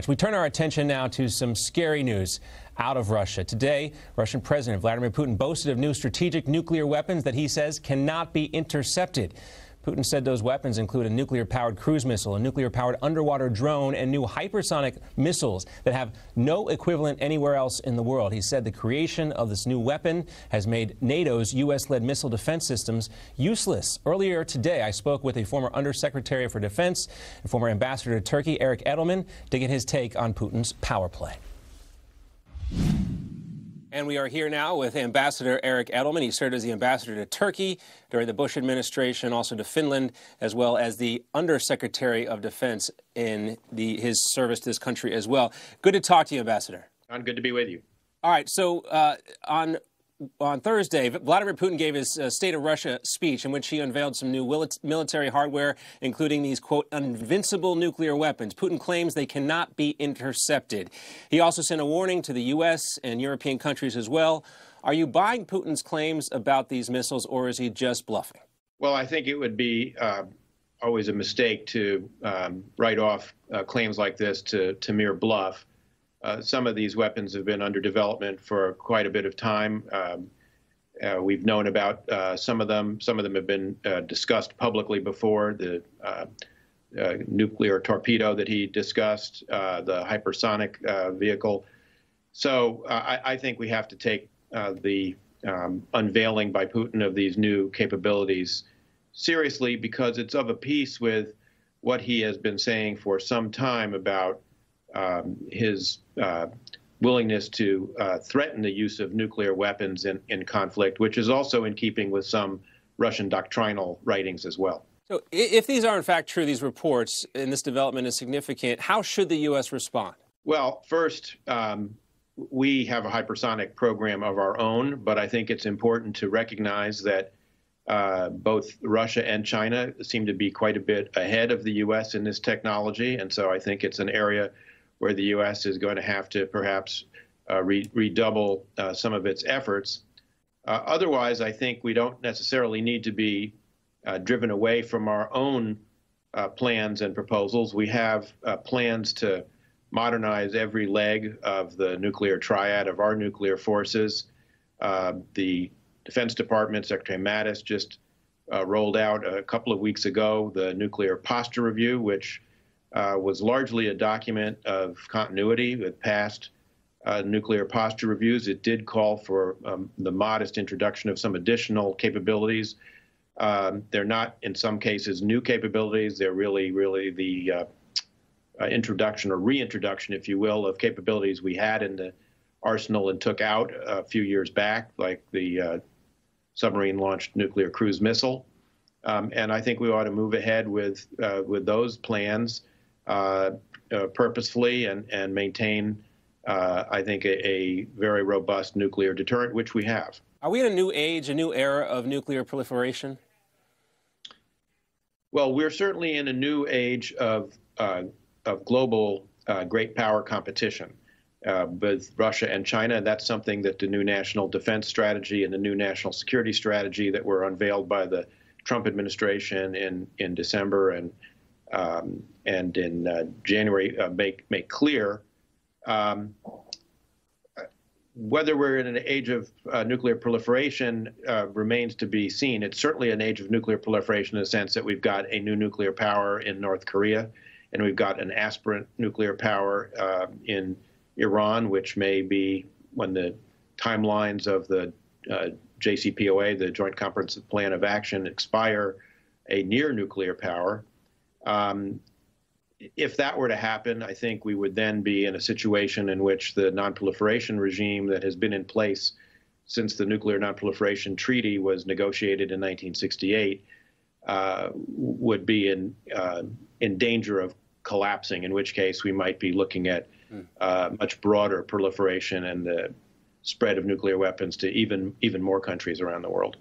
We turn our attention now to some scary news out of Russia. Today, Russian President Vladimir Putin boasted of new strategic nuclear weapons that he says cannot be intercepted. Putin said those weapons include a nuclear-powered cruise missile, a nuclear-powered underwater drone, and new hypersonic missiles that have no equivalent anywhere else in the world. He said the creation of this new weapon has made NATO's U.S.-led missile defense systems useless. Earlier today, I spoke with a former Undersecretary for Defense and former ambassador to Turkey, Edelman, to get his take on Putin's power play. And we are here now with Ambassador Edelman. He served as the ambassador to Turkey during the Bush administration, also to Finland, as well as the Undersecretary of Defense in his service to this country as well. Good to talk to you, Ambassador. John, good to be with you. All right, so on Thursday, Vladimir Putin gave his State of Russia speech in which he unveiled some new military hardware, including these, quote, invincible nuclear weapons. Putin claims they cannot be intercepted. He also sent a warning to the U.S. and European countries as well. Are you buying Putin's claims about these missiles, or is he just bluffing? Well, I think it would be always a mistake to write off claims like this to mere bluff. Some of these weapons have been under development for quite a bit of time. We've known about some of them. Some of them have been discussed publicly before. The nuclear torpedo that he discussed, the hypersonic vehicle. So I think we have to take the unveiling by Putin of these new capabilities seriously, because it's of a piece with what he has been saying for some time about his willingness to threaten the use of nuclear weapons in conflict, which is also in keeping with some Russian doctrinal writings as well. So if these are in fact true, these reports, and this development is significant, how should the U.S. respond? Well, first, we have a hypersonic program of our own, but I think it's important to recognize that both Russia and China seem to be quite a bit ahead of the U.S. in this technology, and so I think it's an area where the U.S. is going to have to perhaps redouble some of its efforts. Otherwise, I think we don't necessarily need to be driven away from our own plans and proposals. We have plans to modernize every leg of the nuclear triad of our nuclear forces. The Defense Department, Secretary Mattis just rolled out a couple of weeks ago the Nuclear Posture Review, which was largely a document of continuity with past nuclear posture reviews. It did call for the modest introduction of some additional capabilities. They're not, in some cases, new capabilities. They're really the introduction or reintroduction, if you will, of capabilities we had in the arsenal and took out a few years back, like the submarine-launched nuclear cruise missile. And I think we ought to move ahead with those plans purposefully and maintain, I think, a very robust nuclear deterrent, which we have. Are we in a new age, a new era of nuclear proliferation? Well, we're certainly in a new age of global great power competition with Russia and China. That's something that the new national defense strategy and the new national security strategy that were unveiled by the Trump administration in December and in January make clear. Whether we're in an age of nuclear proliferation remains to be seen. It's certainly an age of nuclear proliferation in the sense that we've got a new nuclear power in North Korea, and we've got an aspirant nuclear power in Iran, which may be, when the timelines of the JCPOA, the Joint Comprehensive Plan of Action, expire, a near nuclear power. If that were to happen, I think we would then be in a situation in which the nonproliferation regime that has been in place since the Nuclear Nonproliferation Treaty was negotiated in 1968 would be in danger of collapsing, in which case we might be looking at much broader proliferation and the spread of nuclear weapons to even more countries around the world.